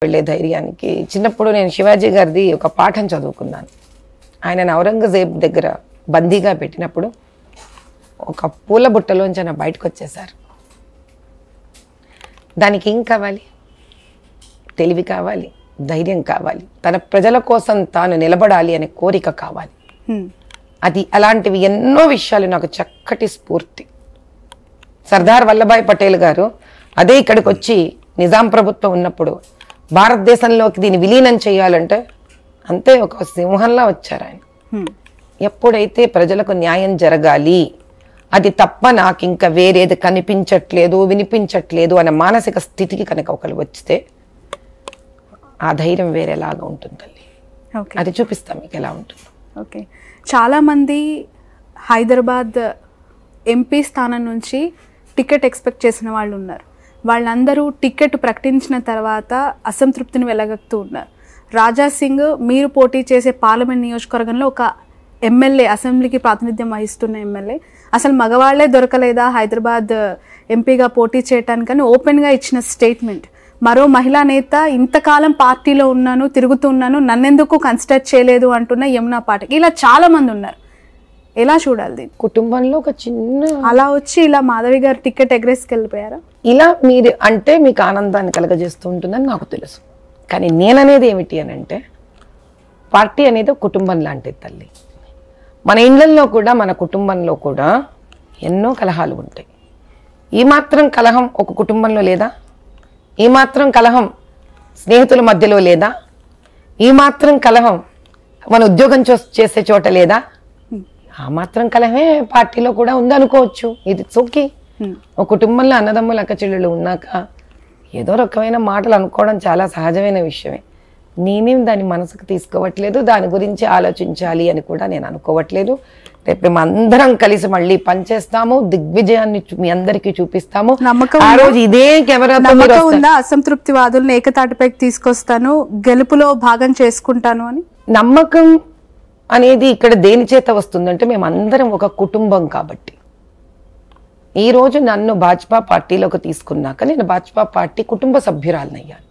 వెళ్ళే ధైర్యానికి చిన్నప్పుడు నేను శివాజీ గారిది ఒక పాఠం చదువుకున్నాను. ఆయన ఔరంగజేబ్ దగ్గర బందీగా పెట్టినప్పుడు ఒక పూల బుట్టలోంచి ఆయన బయటకు వచ్చేసారు. దానికి ఏం కావాలి? తెలివి కావాలి, ధైర్యం కావాలి, తన ప్రజల కోసం తాను నిలబడాలి అనే కోరిక కావాలి. అది అలాంటివి ఎన్నో విషయాలు నాకు చక్కటి స్ఫూర్తి. సర్దార్ వల్లభాయ్ పటేల్ గారు అదే ఇక్కడికి వచ్చి నిజాం ప్రభుత్వం ఉన్నప్పుడు భారతదేశంలోకి దీన్ని విలీనం చేయాలంటే అంతే ఒక సింహంలా వచ్చారు ఆయన. ఎప్పుడైతే ప్రజలకు న్యాయం జరగాలి, అది తప్ప నాకు ఇంకా వేరేది కనిపించట్లేదు వినిపించట్లేదు అనే మానసిక స్థితికి కనుక ఒకరు వచ్చితే ఆ ధైర్యం వేరేలాగా ఉంటుంది. అది చూపిస్తాం మీకు ఎలా ఉంటుంది. ఓకే, చాలామంది హైదరాబాద్ ఎంపీ స్థానం నుంచి టికెట్ ఎక్స్పెక్ట్ చేసిన వాళ్ళు ఉన్నారు. వాళ్ళందరూ టికెట్ ప్రకటించిన తర్వాత అసంతృప్తిని వెలగక్తూ ఉన్నారు. రాజా సింగ్ మీరు పోటీ చేసే పార్లమెంట్ నియోజకవర్గంలో ఒక ఎమ్మెల్యే, అసెంబ్లీకి ప్రాతినిధ్యం వహిస్తున్న ఎమ్మెల్యే, అసలు మగవాళ్లే దొరకలేదా హైదరాబాద్ ఎంపీగా పోటీ చేయటానికని ఓపెన్గా ఇచ్చిన స్టేట్మెంట్. మరో మహిళా నేత ఇంతకాలం పార్టీలో ఉన్నాను, తిరుగుతున్నాను, నన్నెందుకు కన్సిడర్ చేయలేదు అంటున్న యమునా పాఠక్. ఇలా చాలా మంది ఉన్నారు. ఎలా చూడాలి? కుటుంబంలో ఒక చిన్న అలా వచ్చి ఇలా మాధవి గారు టికెట్ ఎగరేసుకెళ్ళిపోయారా? ఇలా మీరు అంటే మీకు ఆనందాన్ని కలగజేస్తూ ఉంటుందని నాకు తెలుసు. కానీ నేననేది ఏమిటి అని అంటే, పార్టీ అనేది కుటుంబం లాంటిది తల్లి. మన ఇళ్లల్లో కూడా మన కుటుంబంలో కూడా ఎన్నో కలహాలు ఉంటాయి. ఈ మాత్రం కలహం ఒక కుటుంబంలో లేదా? ఈ మాత్రం కలహం స్నేహితుల మధ్యలో లేదా? ఈ మాత్రం కలహం మన ఉద్యోగం చేసే చోట లేదా? ఆ మాత్రం కలహమే పార్టీలో కూడా ఉందనుకోవచ్చు. ఇది ఓకే. ఒక కుటుంబంలో అన్నదమ్ములు అక్క చెల్లెళ్ళు ఉన్నాక ఏదో రకమైన మాటలు అనుకోవడం చాలా సహజమైన విషయమే. నేనేం దాన్ని మనసుకు తీసుకోవట్లేదు, దాని గురించి ఆలోచించాలి అని కూడా నేను అనుకోవట్లేదు. రేపు మేము అందరం కలిసి మళ్ళీ పనిచేస్తాము, దిగ్విజయాన్ని మీ అందరికీ చూపిస్తాము. ఆ రోజు ఇదే కెమెరాతో అసంతృప్తి వాదులను ఏకతాటిపైకి తీసుకొస్తాను, గెలుపులో భాగం చేసుకుంటాను అని నమ్మకం అనేది ఇక్కడ దేని చేత వస్తుందంటే, మేము అందరం ఒక కుటుంబం కాబట్టి. ఈ రోజు నన్ను భాజపా పార్టీలోకి తీసుకున్నాక నేను భాజపా పార్టీ కుటుంబ సభ్యురాలనయ్యాను.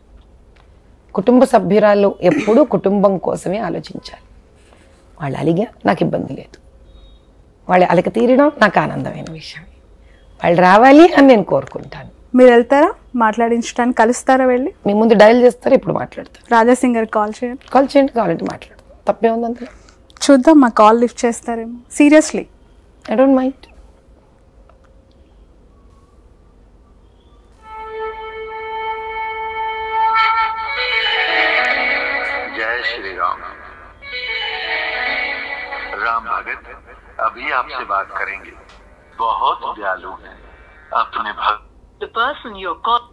కుటుంబ సభ్యురాలు ఎప్పుడూ కుటుంబం కోసమే ఆలోచించాలి. వాళ్ళు అలిగా నాకు ఇబ్బంది లేదు, వాళ్ళు అలక తీరడం నాకు ఆనందమైన విషయం. వాళ్ళు రావాలి అని నేను కోరుకుంటాను. మీరు వెళ్తారా మాట్లాడించడానికి? కలుస్తారా? వెళ్ళి మీ ముందు డయల్ చేస్తారు, ఇప్పుడు మాట్లాడతారు. రాజా సింగ్ గారికి కాల్ చేయండి. కావాలంటే మాట్లాడు, తప్పే ఉంది అందులో. చూద్దాం, మా కాల్ లిఫ్ట్ చేస్తారేమో. Seriously I don't mind. जय श्री राम। राम भगत अभी आपसे बात करेंगे। बहुत दयालु हैं अपने भक्त। The person you're calling.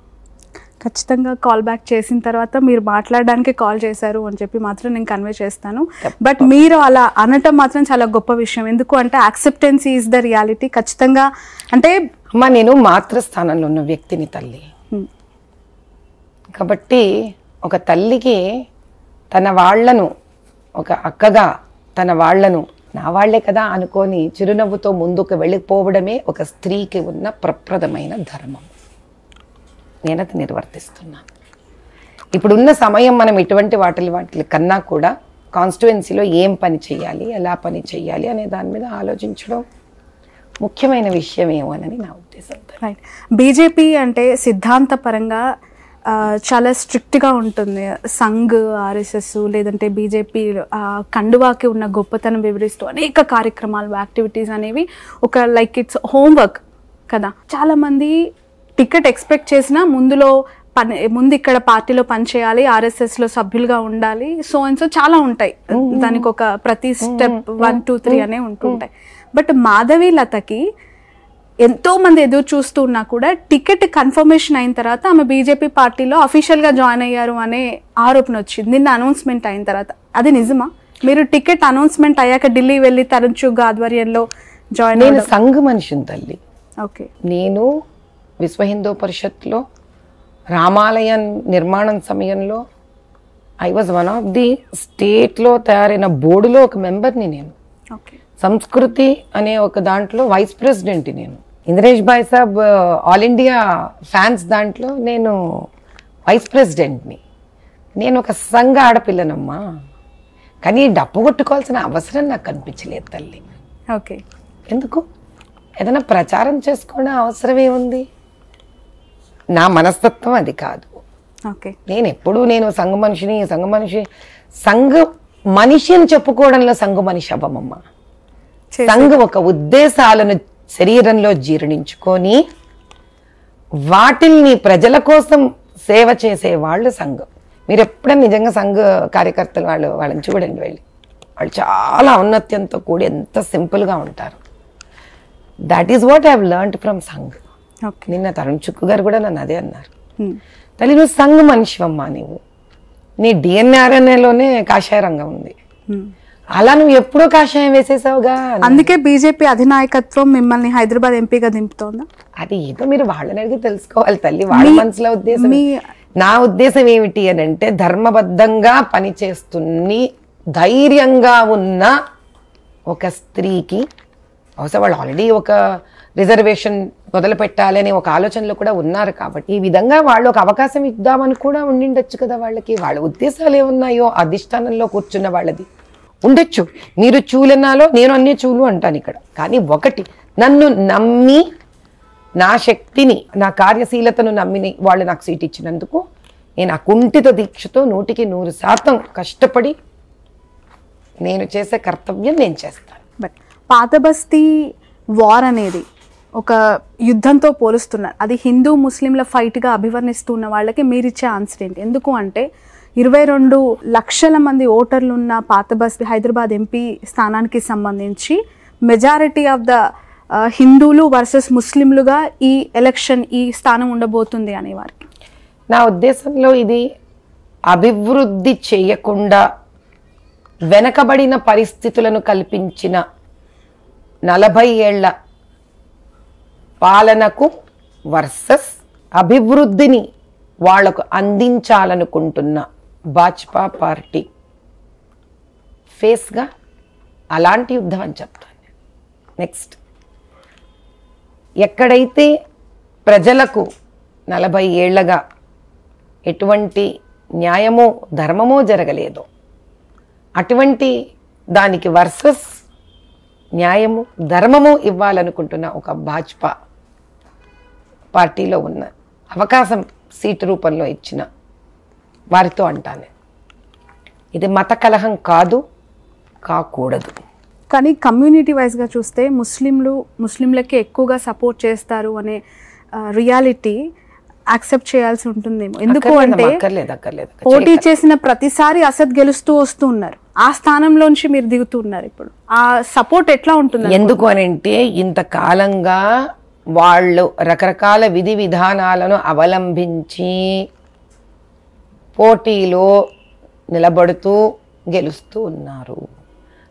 ఖచ్చితంగా కాల్ బ్యాక్ చేసిన తర్వాత మీరు మాట్లాడడానికి కాల్ చేశారు అని చెప్పి మాత్రం నేను కన్వే చేస్తాను. బట్ మీరు అలా అనటం మాత్రం చాలా గొప్ప విషయం. ఎందుకు అంటే యాక్సెప్టెన్స్ ఈజ్ ద రియాలిటీ. ఖచ్చితంగా అంటే అమ్మ, నేను మాతృస్థానంలో ఉన్న వ్యక్తిని తల్లి కాబట్టి ఒక తల్లికి తన వాళ్లను, ఒక అక్కగా తన వాళ్లను నా వాళ్లే కదా అనుకొని చిరునవ్వుతో ముందుకు వెళ్ళిపోవడమే ఒక స్త్రీకి ఉన్న ప్రప్రదమైన ధర్మం. నేనది నిర్వర్తిస్తున్నాను. ఇప్పుడున్న సమయం మనం ఇటువంటి వాటి కన్నా కూడా కాన్స్టిట్యుయెన్సీలో ఏం పని చేయాలి, ఎలా పని చేయాలి అనే దాని మీద ఆలోచించడం ముఖ్యమైన విషయం ఏమోనని నా ఉద్దేశం. రైట్. బీజేపీ అంటే సిద్ధాంతపరంగా చాలా స్ట్రిక్ట్గా ఉంటుంది. సంఘ్, ఆర్ఎస్ఎస్ లేదంటే బీజేపీ కండువాకి ఉన్న గొప్పతనం వివరిస్తూ అనేక కార్యక్రమాలు, యాక్టివిటీస్ అనేవి ఒక లైక్ ఇట్స్ హోంవర్క్ కదా. చాలామంది టికెట్ ఎక్స్పెక్ట్ చేసినా ముందు ఇక్కడ పార్టీలో పనిచేయాలి, ఆర్ఎస్ఎస్లో సభ్యులుగా ఉండాలి, సో అండ్ సో చాలా ఉంటాయి. దానికి ఒక ప్రతి స్టెప్ 1, 2, 3 అనే ఉంటుంటాయి. బట్ మాధవి లతకి ఎంతో మంది ఎదురు చూస్తూ ఉన్నా కూడా టికెట్ కన్ఫర్మేషన్ అయిన తర్వాత ఆమె బీజేపీ పార్టీలో అఫీషియల్గా జాయిన్ అయ్యారు అనే ఆరోపణ వచ్చింది నిన్న అనౌన్స్మెంట్ అయిన తర్వాత. అది నిజమా? మీరు టికెట్ అనౌన్స్మెంట్ అయ్యాక ఢిల్లీ వెళ్ళి తరుణ్ చుగ్ ఆధ్వర్యంలో జాయిన్? నేను సంఘ మనిషిని తల్లి. ఓకే. నేను విశ్వ హిందూ పరిషత్లో రామాలయ నిర్మాణం సమయంలో I was one of the స్టేట్లో తయారైన బోర్డులో ఒక మెంబర్ని నేను. ఓకే. సంస్కృతి అనే ఒక దాంట్లో వైస్ ప్రెసిడెంట్ నేను. ఇంద్రేష్ భాయ్ సాబ్ ఆల్ ఇండియా ఫ్యాన్స్ దాంట్లో నేను వైస్ ప్రెసిడెంట్ని. నేను ఒక సంఘ ఆడపిల్లనమ్మా, కానీ డప్పు కొట్టుకోవాల్సిన అవసరం నాకు కనిపించలేదు తల్లి. ఓకే. ఎందుకు? ఏదైనా ప్రచారం చేసుకోవడం అవసరం ఏముంది? నా మనస్తత్వం అది కాదు. ఓకే. నేను సంఘ మనిషి అని చెప్పుకోవడంలో సంఘ మనిషి అవ్వమమ్మ. సంఘ ఒక ఉద్దేశాలను శరీరంలో జీర్ణించుకొని వాటిల్ని ప్రజల కోసం సేవ చేసే వాళ్ళు సంఘం. మీరు ఎప్పుడైనా నిజంగా సంఘ కార్యకర్తలు వాళ్ళని చూడండి, వాళ్ళు చాలా ఔన్నత్యంతో కూడి ఎంత సింపుల్గా ఉంటారు. That is what I have learned from Sangh. నిన్న తరుణ్ చుక్కు గారు కూడా నన్ను అదే అన్నారు. తల్లి నువ్వు సంఘ మనిషివమ్మా, నీ డిఎన్ఆర్ఎన్ఏలోనే కాషాయ రంగం ఉంది, అలా నువ్వు ఎప్పుడో కాషాయం వేసేసావుగా. అందుకే బీజేపీ అధినాయకత్వం మిమ్మల్ని హైదరాబాద్ ఎంపీగా దింపుతోందా? అది ఏదో మీరు వాళ్ళని అడిగి తెలుసుకోవాలి తల్లి, వాళ్ళ మనసులో ఉద్దేశం. నా ఉద్దేశం ఏమిటి అని అంటే, ధర్మబద్ధంగా పనిచేస్తున్ని ధైర్యంగా ఉన్న ఒక స్త్రీకి, బహుశా వాళ్ళు ఆల్రెడీ ఒక రిజర్వేషన్ మొదలు పెట్టాలని ఒక ఆలోచనలో కూడా ఉన్నారు కాబట్టి ఈ విధంగా వాళ్ళు ఒక అవకాశం ఇద్దామని కూడా ఉండిండొచ్చు కదా. వాళ్ళ ఉద్దేశాలు ఏమున్నాయో అధిష్టానంలో కూర్చున్న వాళ్ళది ఉండొచ్చు. మీరు చూలన్నాలో నేను అన్ని చూలు అంటాను ఇక్కడ. కానీ ఒకటి, నన్ను నమ్మి నా శక్తిని నా కార్యశీలతను నమ్మిని వాళ్ళు నాకు సీట్ ఇచ్చినందుకు నేను ఆ కుంఠిత దీక్షతో 100% కష్టపడి నేను చేసే కర్తవ్యం నేను చేస్తాను. బట్ పాత బస్తీ వార్ అనేది ఒక యుద్ధంతో పోలుస్తున్నారు. అది హిందూ ముస్లింల ఫైట్గా అభివర్ణిస్తున్న వాళ్ళకి మీరు ఇచ్చే ఆన్సర్ ఏంటి? ఎందుకు అంటే 22 లక్షల మంది ఓటర్లు ఉన్న పాత బస్తీ హైదరాబాద్ ఎంపీ స్థానానికి సంబంధించి మెజారిటీ ఆఫ్ ద హిందువులు వర్సెస్ ముస్లింలుగా ఈ ఎలక్షన్ ఈ స్థానం ఉండబోతుంది అనే వారికి నా ఉద్దేశంలో ఇది అభివృద్ధి చేయకుండా వెనకబడిన పరిస్థితులను కల్పించిన 40 ఏళ్ల పాలనకు వర్సెస్ అభివృద్ధిని వాళ్లకు అందించాలనుకుంటున్న భాజపా పార్టీ ఫేస్గా అలాంటి యుద్ధం అని చెప్తాను. నెక్స్ట్, ఎక్కడైతే ప్రజలకు 40 ఏళ్లగా ఎటువంటి న్యాయమో ధర్మమో జరగలేదో అటువంటి దానికి వర్సెస్ న్యాయము ధర్మము ఇవ్వాలనుకుంటున్న ఒక భాజపా పార్టీలో ఉన్న అవకాశం సీటు రూపంలో ఇచ్చిన వారితో అంటాను, ఇది మత కలహం కాదు, కాకూడదు. కానీ కమ్యూనిటీ వైజ్గా చూస్తే ముస్లింలకే ఎక్కువగా సపోర్ట్ చేస్తారు అనే రియాలిటీ యాక్సెప్ట్ చేయాల్సి ఉంటుందేమో. ఎందుకు అంటే పోటీ చేసిన ప్రతిసారి అసద్ గెలుస్తూ వస్తూ ఉన్నారు, ఆ స్థానంలోంచి మీరు దిగుతూ ఉన్నారు. ఇప్పుడు ఆ సపోర్ట్ ఎట్లా ఉంటుంది? ఎందుకు అని అంటే ఇంతకాలంగా వాళ్ళు రకరకాల విధి విధానాలను అవలంబించి పోటీలో నిలబడుతూ గెలుస్తూ ఉన్నారు.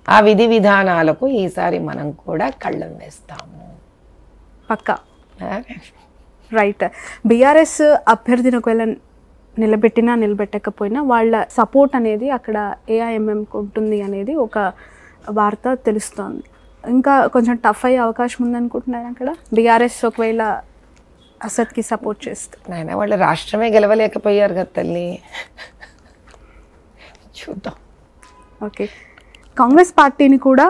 ఆ విధి విధానాలకు ఈసారి మనం కూడా కళ్ళం వేస్తాము పక్కా. రైట్. బీఆర్ఎస్ అభ్యర్థిని ఒకవేళ నిలబెట్టకపోయినా వాళ్ళ సపోర్ట్ అనేది అక్కడ ఏఐఎంఎంకి ఉంటుంది అనేది ఒక వార్త తెలుస్తోంది. ఇంకా కొంచెం టఫ్ అయ్యే అవకాశం ఉందనుకుంటున్నారు అక్కడ బీఆర్ఎస్ ఒకవేళ అసద్కి సపోర్ట్ చేస్తే. నాయన వాళ్ళు రాష్ట్రమే గెలవలేకపోయారు కదా తల్లి, చూద్దాం. ఓకే. కాంగ్రెస్ పార్టీని కూడా